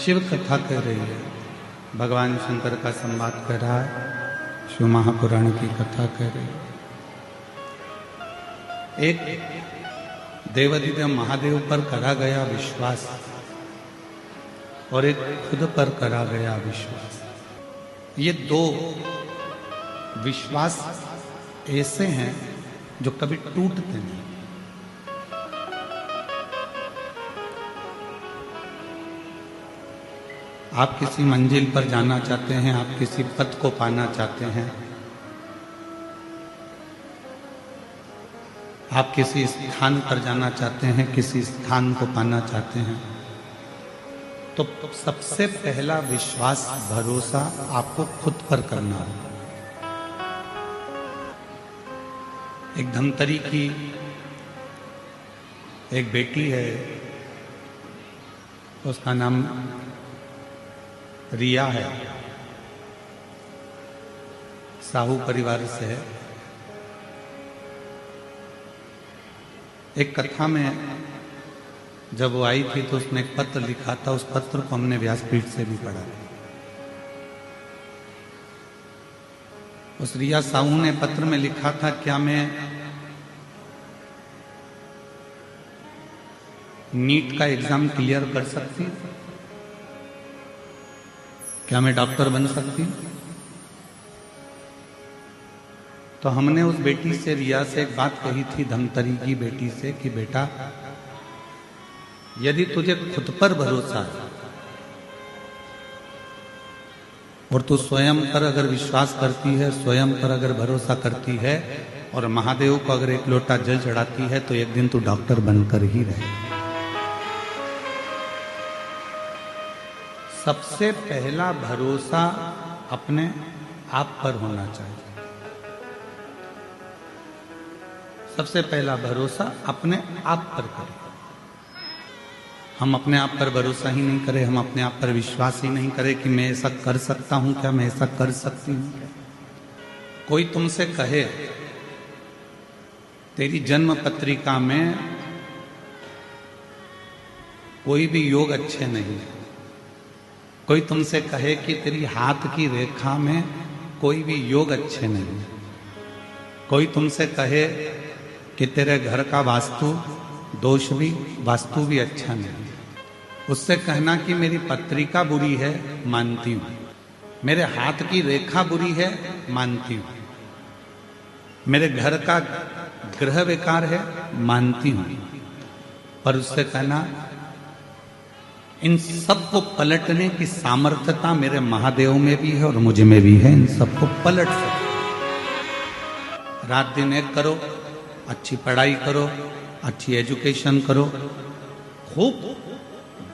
शिव कथा कह रही है, भगवान शंकर का संवाद कर रहा है, शिव महापुराण की कथा कह रही है। एक देवाधिदेव महादेव पर करा गया विश्वास और एक खुद पर करा गया विश्वास, ये दो विश्वास ऐसे हैं जो कभी टूटते नहीं। आप किसी मंजिल पर जाना चाहते हैं, आप किसी पद को पाना चाहते हैं, आप किसी स्थान पर जाना चाहते हैं, किसी स्थान को पाना चाहते हैं, तो सबसे पहला विश्वास भरोसा आपको खुद पर करना होगा। एक धमतरी की एक बेटी है, उसका नाम रिया है, साहू परिवार से है। एक कथा में जब वो आई थी तो उसने एक पत्र लिखा था, उस पत्र को हमने व्यासपीठ से भी पढ़ा। उस रिया साहू ने पत्र में लिखा था, क्या मैं नीट का एग्जाम क्लियर कर सकती हूँ? क्या मैं डॉक्टर बन सकती हूँ? तो हमने उस बेटी से, रिया से एक बात कही थी, धमतरी की बेटी से, कि बेटा यदि तुझे खुद पर भरोसा है और तू स्वयं पर अगर विश्वास करती है, स्वयं पर अगर भरोसा करती है और महादेव को अगर एक लोटा जल चढ़ाती है, तो एक दिन तू डॉक्टर बनकर ही रहे। सबसे पहला भरोसा अपने आप पर होना चाहिए। सबसे पहला भरोसा अपने आप पर करें। हम अपने आप पर भरोसा ही नहीं करें, हम अपने आप पर विश्वास ही नहीं करें कि मैं ऐसा कर सकता हूं क्या, मैं ऐसा कर सकती हूं क्या। कोई तुमसे कहे तेरी जन्म पत्रिका में कोई भी योग अच्छे नहीं है, कोई तुमसे कहे कि तेरी हाथ की रेखा में कोई भी योग अच्छे नहीं है, कोई तुमसे कहे कि तेरे घर का वास्तु भी अच्छा नहीं, उससे कहना कि मेरी पत्रिका बुरी है, मानती हूं, मेरे हाथ की रेखा बुरी है, मानती हूं, मेरे घर का ग्रह विकार है, मानती हूं, पर उससे कहना इन सब को पलटने की सामर्थ्यता मेरे महादेव में भी है और मुझे में भी है, इन सबको पलट सकते। रात दिन एक करो, अच्छी पढ़ाई करो, अच्छी एजुकेशन करो, खूब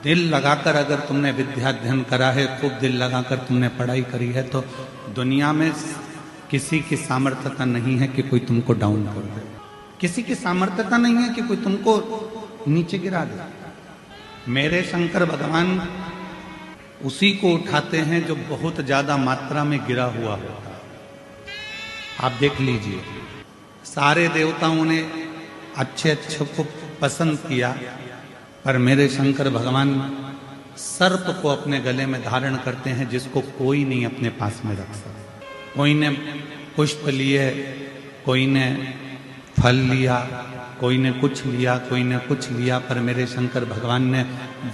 दिल लगाकर अगर तुमने विद्या अध्ययन करा है, खूब दिल लगाकर तुमने पढ़ाई करी है, तो दुनिया में किसी की सामर्थ्यता नहीं है कि कोई तुमको डाउन कर दे, किसी की सामर्थ्यता नहीं है कि कोई तुमको नीचे गिरा दे। मेरे शंकर भगवान उसी को उठाते हैं जो बहुत ज्यादा मात्रा में गिरा हुआ होता है। आप देख लीजिए, सारे देवताओं ने अच्छे अच्छे को पसंद किया, पर मेरे शंकर भगवान सर्प को अपने गले में धारण करते हैं, जिसको कोई नहीं अपने पास में रख सकता। कोई ने पुष्प लिए, कोई ने फल लिया, कोई ने कुछ लिया, कोई ने कुछ लिया, पर मेरे शंकर भगवान ने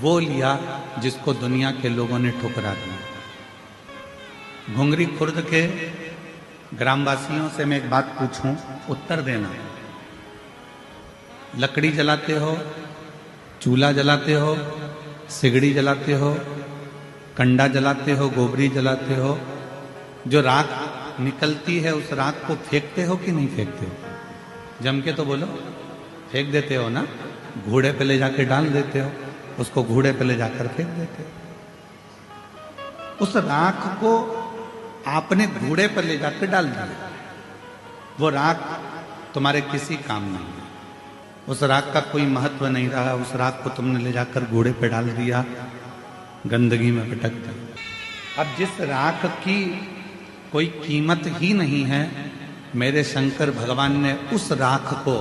वो लिया जिसको दुनिया के लोगों ने ठुकरा दिया। घुंगरी खुर्द के ग्रामवासियों से मैं एक बात पूछूं, उत्तर देना। लकड़ी जलाते हो, चूल्हा जलाते हो, सिगड़ी जलाते हो, कंडा जलाते हो, गोबरी जलाते हो, जो राख निकलती है उस राख को फेंकते हो कि नहीं फेंकते हो? जम के तो बोलो, फेंक देते हो ना? घोड़े पे ले जाके डाल देते हो, उसको घोड़े पे ले जाकर फेंक देते हो। उस राख को आपने घोड़े पर ले जाकर डाल दिया, वो राख तुम्हारे किसी काम नहीं है, उस राख का कोई महत्व नहीं रहा, उस राख को तुमने ले जाकर घोड़े पे डाल दिया, गंदगी में पटक दिया। अब जिस राख की कोई कीमत ही नहीं है, मेरे शंकर भगवान ने उस राख को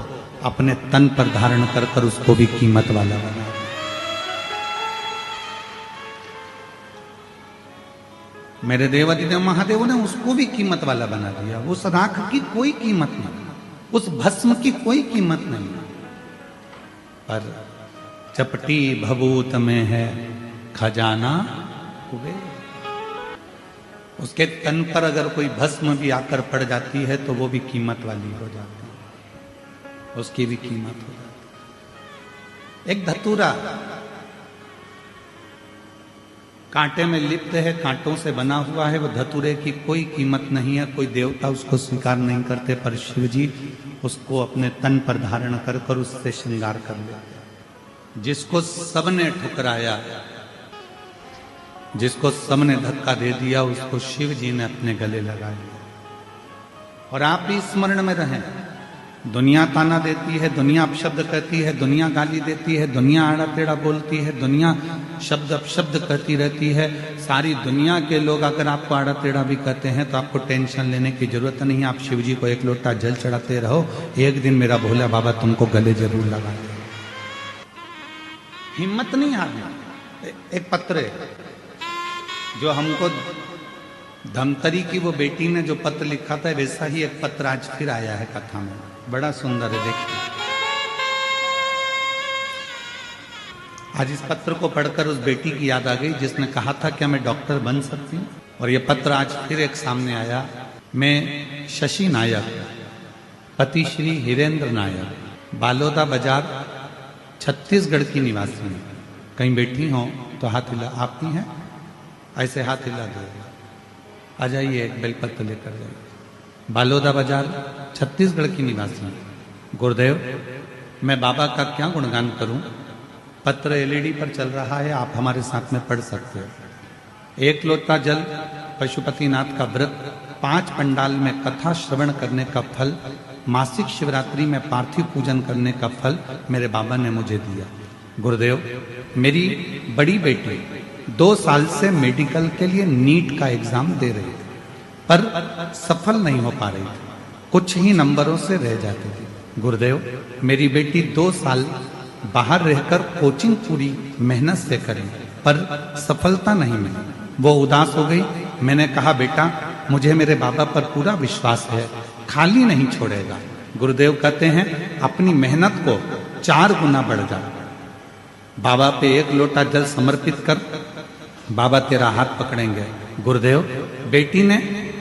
अपने तन पर धारण कर कर उसको भी कीमत वाला बना। मेरे देवाधिदेव महादेव ने उसको भी कीमत वाला बना दिया। उस राख की कोई कीमत नहीं, उस भस्म की कोई कीमत नहीं, पर चपटी भभूत में है खजाना कुबेर। उसके तन पर अगर कोई भस्म भी आकर पड़ जाती है तो वो भी कीमत वाली हो जाती है, उसकी भी कीमत हो जाती है। एक धतूरा कांटे में लिप्त है, कांटों से बना हुआ है, वो धतूरे की कोई कीमत नहीं है, कोई देवता उसको स्वीकार नहीं करते, पर शिव जी उसको अपने तन पर धारण कर कर उससे श्रृंगार कर लेते। जिसको सबने ठुकराया, जिसको सबने धक्का दे दिया, उसको शिव जी ने अपने गले लगा लिया। और आप भी स्मरण में रहें, दुनिया ताना देती है, दुनिया अपशब्द कहती है, दुनिया गाली देती है, दुनिया आड़ा टेढ़ा बोलती है, दुनिया शब्द अपशब्द कहती रहती है। सारी दुनिया के लोग अगर आपको आड़ा टेढ़ा भी कहते हैं तो आपको टेंशन लेने की जरूरत नहीं। आप शिव जी को एक लोटा जल चढ़ाते रहो, एक दिन मेरा भोला बाबा तुमको गले जरूर लगा दे। हिम्मत नहीं हारना। एक पत्र है जो हमको धमतरी की वो बेटी ने जो पत्र लिखा था, वैसा ही एक पत्र आज फिर आया है कथा में, बड़ा सुंदर है, देखिए। आज इस पत्र को पढ़कर उस बेटी की याद आ गई जिसने कहा था क्या मैं डॉक्टर बन सकती हूँ। और ये पत्र आज फिर एक सामने आया। मैं शशि नायक, पति श्री हिरेंद्र नायक, बालोदा बाजार, छत्तीसगढ़ की निवासी हूँ। कहीं बैठी हो तो हाथ हिला, आप ही हैं, ऐसे हाथ हिला दो, आ जाइए, एक बेलपत्र लेकर जाइए। बालोदा बाजार, छत्तीसगढ़ की निवासी। गुरुदेव, मैं बाबा का क्या गुणगान करूं। पत्र एलईडी पर चल रहा है, आप हमारे साथ में पढ़ सकते हो। एक लोटा जल, पशुपतिनाथ का व्रत, 5 पंडाल में कथा श्रवण करने का फल, मासिक शिवरात्रि में पार्थिव पूजन करने का फल मेरे बाबा ने मुझे दिया। गुरुदेव, मेरी बड़ी बेटी 2 साल से मेडिकल के लिए नीट का एग्जाम दे रही थी, पर सफल नहीं हो पा रही थी, कुछ ही नंबरों से रह जाती थी। गुरुदेव, मेरी बेटी 2 साल बाहर रहकर कोचिंग पूरी मेहनत से करी, पर सफलता नहीं मिली। वो उदास हो गई। मैंने कहा, बेटा, मुझे मेरे बाबा पर पूरा विश्वास है, खाली नहीं छोड़ेगा। गुरुदेव कहते हैं, अपनी मेहनत को 4 गुना बढ़ जा। बाबा पे 1 लोटा जल समर्पित कर, बाबा तेरा हाथ पकड़ेंगे। गुरुदेव, बेटी ने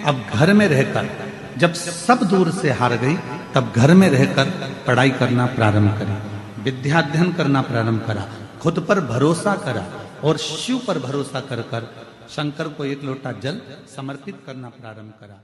अब घर में रहकर, जब सब दूर से हार गई, तब घर में रहकर पढ़ाई करना प्रारंभ करी, विद्याध्ययन करना प्रारंभ करा, खुद पर भरोसा करा और शिव पर भरोसा कर कर शंकर को 1 लोटा जल समर्पित करना प्रारंभ करा।